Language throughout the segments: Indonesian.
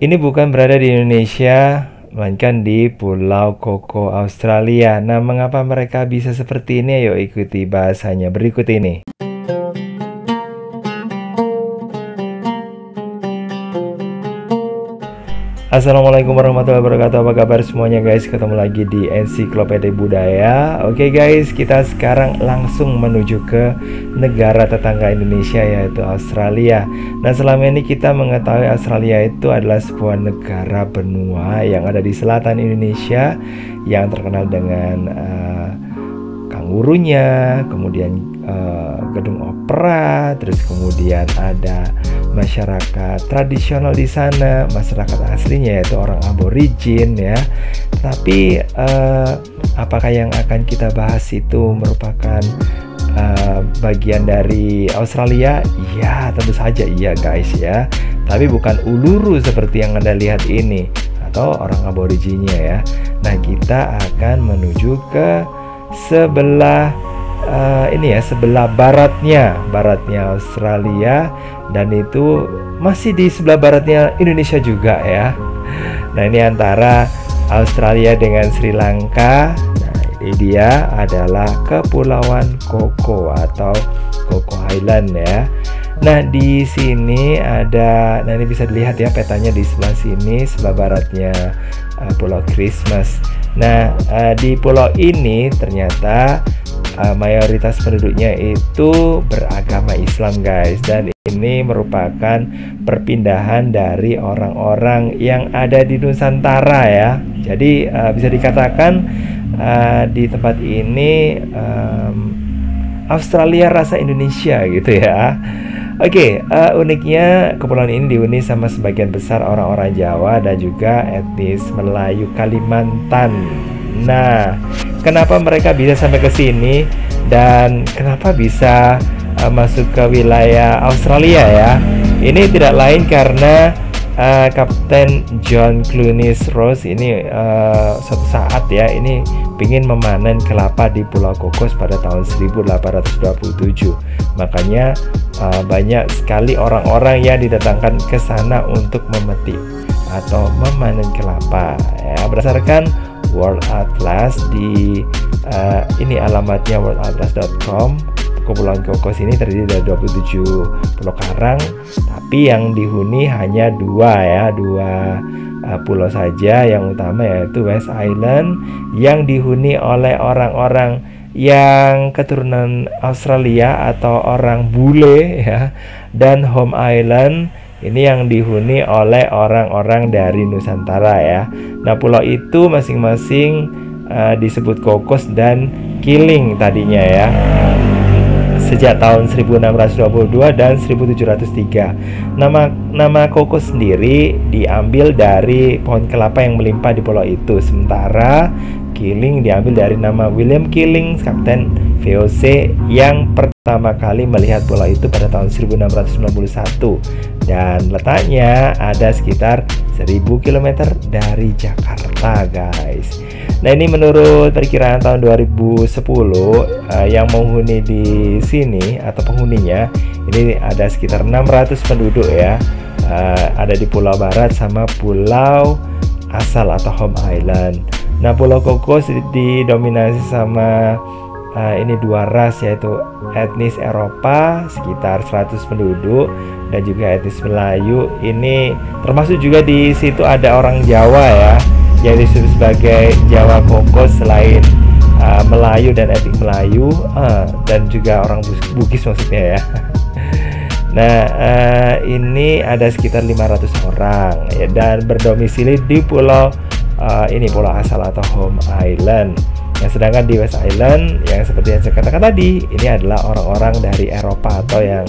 ini bukan berada di Indonesia, melainkan di Pulau Koko, Australia. Nah, mengapa mereka bisa seperti ini? Ayo ikuti bahasanya berikut ini. Assalamualaikum warahmatullahi wabarakatuh. Apa kabar semuanya guys? Ketemu lagi di Ensiklopedia Budaya. Oke guys, kita sekarang langsung menuju ke negara tetangga Indonesia, yaitu Australia. Nah, selama ini kita mengetahui Australia itu adalah sebuah negara benua yang ada di selatan Indonesia, yang terkenal dengan kangurunya, kemudian gedung opera, terus kemudian ada masyarakat tradisional di sana, masyarakat aslinya yaitu orang aborigin ya. Tapi apakah yang akan kita bahas itu merupakan bagian dari Australia? Ya, tentu saja iya guys ya. Tapi bukan Uluru seperti yang Anda lihat ini atau orang aboriginnya ya. Nah, kita akan menuju ke sebelah sebelah baratnya Australia, dan itu masih di sebelah baratnya Indonesia juga ya. Nah, ini antara Australia dengan Sri Lanka. Nah, ini dia adalah Kepulauan Koko atau Koko Island ya. Nah, di sini ada, nah ini bisa dilihat ya petanya di sebelah sini, sebelah baratnya Pulau Christmas. Nah, di pulau ini ternyata mayoritas penduduknya itu beragama Islam guys, dan ini merupakan perpindahan dari orang-orang yang ada di Nusantara ya. Jadi bisa dikatakan di tempat ini Australia rasa Indonesia gitu ya. Oke, uniknya kepulauan ini dihuni sama sebagian besar orang-orang Jawa dan juga etnis Melayu Kalimantan. Nah, kenapa mereka bisa sampai ke sini dan kenapa bisa masuk ke wilayah Australia ya? Ini tidak lain karena Kapten John Clunies Ross ini suatu saat ya ini ingin memanen kelapa di Pulau Kokos pada tahun 1827. Makanya banyak sekali orang-orang yang didatangkan ke sana untuk memetik atau memanen kelapa ya. Berdasarkan World Atlas di ini alamatnya worldatlas.com, Kepulauan Kokos ini terdiri dari 27 pulau karang, tapi yang dihuni hanya dua pulau saja. Yang utama yaitu West Island yang dihuni oleh orang-orang yang keturunan Australia atau orang bule ya, dan Home Island ini yang dihuni oleh orang-orang dari Nusantara ya. Nah, pulau itu masing-masing disebut Kokos dan Kiling tadinya ya, sejak tahun 1622 dan 1703. Nama Kokos sendiri diambil dari pohon kelapa yang melimpah di pulau itu, sementara Kiling diambil dari nama William Kiling, Kapten VOC yang pertama kali melihat pulau itu pada tahun 1691, dan letaknya ada sekitar 1000 km dari Jakarta guys. Nah, ini menurut perkiraan tahun 2010 yang menghuni di sini atau penghuninya ini ada sekitar 600 penduduk ya. Ada di Pulau Barat sama Pulau Asal atau Home Island. Nah, Pulau Kokos didominasi sama ini dua ras, yaitu etnis Eropa sekitar 100 penduduk dan juga etnis Melayu. Ini termasuk juga di situ ada orang Jawa ya, yang disebut sebagai Jawa Kokos selain Melayu dan etnik Melayu dan juga orang Bugis maksudnya ya. Nah, ini ada sekitar 500 orang ya, dan berdomisili di pulau ini Pulau Asal atau Home Island. Nah, sedangkan di West Island yang seperti yang saya katakan tadi, ini adalah orang-orang dari Eropa atau yang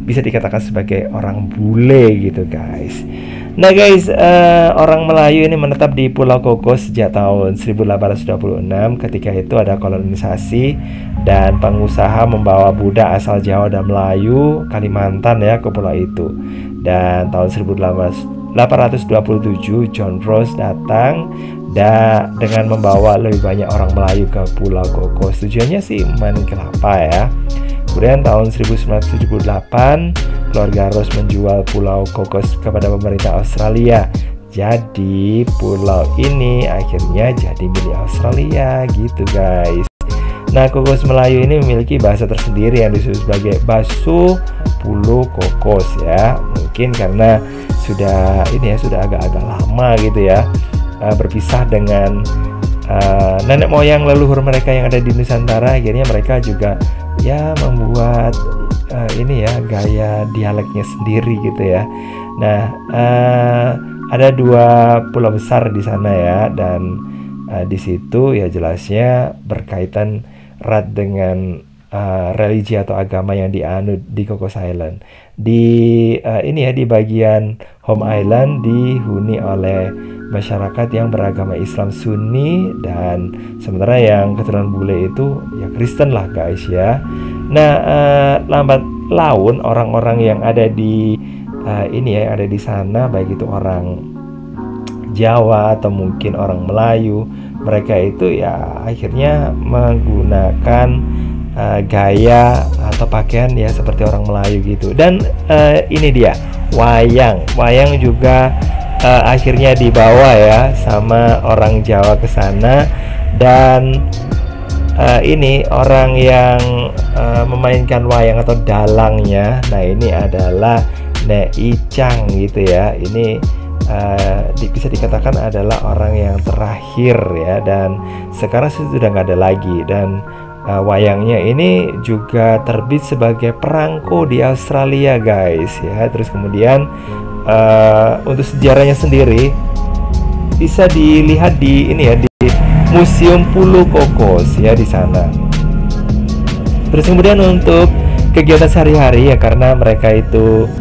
bisa dikatakan sebagai orang bule gitu guys. Nah guys, orang Melayu ini menetap di Pulau Kokos sejak tahun 1826. Ketika itu ada kolonisasi dan pengusaha membawa budak asal Jawa dan Melayu Kalimantan ya ke pulau itu. Dan tahun 1827 John Ross datang dengan membawa lebih banyak orang Melayu ke Pulau Kokos. Tujuannya sih memanen kelapa ya. Kemudian tahun 1978 keluarga Ross menjual Pulau Cocos kepada pemerintah Australia. Jadi pulau ini akhirnya jadi milik Australia gitu guys. Nah, Cocos Melayu ini memiliki bahasa tersendiri yang disebut sebagai Baso Pulo Cocos ya. Mungkin karena sudah agak-agak lama gitu ya, berpisah dengan nenek moyang leluhur mereka yang ada di Nusantara. Akhirnya mereka juga ya membuat gaya dialeknya sendiri gitu ya. Nah, ada 2 pulau besar di sana ya, dan di situ ya jelasnya berkaitan erat dengan religi atau agama yang dianut di Cocos Island. Di bagian Home Island dihuni oleh masyarakat yang beragama Islam Sunni, dan sementara yang keturunan bule itu ya Kristen lah guys ya. Nah, lambat laun orang-orang yang ada di yang ada di sana, baik itu orang Jawa atau mungkin orang Melayu, mereka itu ya akhirnya menggunakan gaya atau pakaian ya seperti orang Melayu gitu. Dan ini dia wayang juga akhirnya dibawa ya sama orang Jawa ke sana, dan ini orang yang memainkan wayang atau dalangnya, nah ini adalah Nek Icang gitu ya. Ini bisa dikatakan adalah orang yang terakhir ya, dan sekarang sudah nggak ada lagi. Dan wayangnya ini juga terbit sebagai perangko di Australia guys ya. Terus kemudian untuk sejarahnya sendiri bisa dilihat di Museum Pulo Cocos ya di sana. Terus kemudian untuk kegiatan sehari-hari ya, karena mereka itu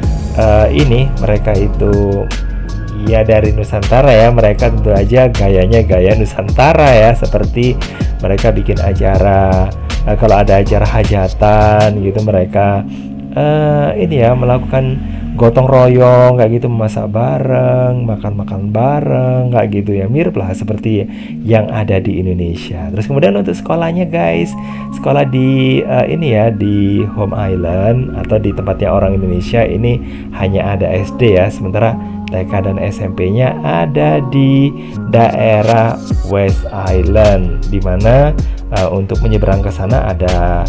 ya dari Nusantara ya, mereka tentu aja gayanya gaya Nusantara ya, seperti mereka bikin acara, kalau ada acara hajatan gitu mereka melakukan gotong royong kayak gitu, memasak bareng, makan bareng kayak gitu ya, mirip lah seperti yang ada di Indonesia. Terus kemudian untuk sekolahnya guys, sekolah di di Home Island atau di tempatnya orang Indonesia ini hanya ada SD ya, sementara TK dan SMP-nya ada di daerah West Island, di mana untuk menyeberang ke sana ada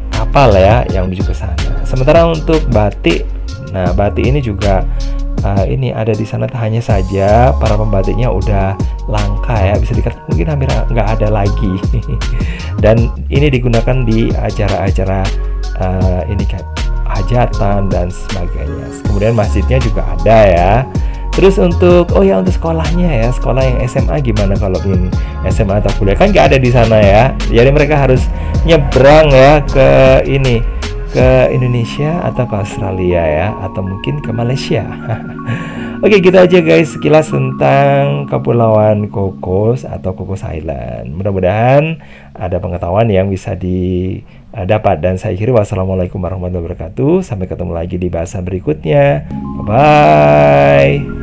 kapal ya yang menuju ke sana. Sementara untuk batik, nah batik ini juga ada di sana. Hanya saja para pembatiknya udah langka ya, bisa dikatakan mungkin hampir nggak ada lagi. Dan ini digunakan di acara-acara kayak hajatan dan sebagainya. Kemudian masjidnya juga ada ya. Terus untuk sekolahnya ya, sekolah yang SMA gimana kalau ingin SMA atau kuliah, kan nggak ada di sana ya. Jadi mereka harus nyebrang ya ke Indonesia atau ke Australia ya, atau mungkin ke Malaysia. Oke, gitu aja guys sekilas tentang Kepulauan Cocos atau Cocos Island. Mudah-mudahan ada pengetahuan yang bisa didapat, dan saya akhiri wassalamualaikum warahmatullahi wabarakatuh. Sampai ketemu lagi di bahasan berikutnya. Bye bye.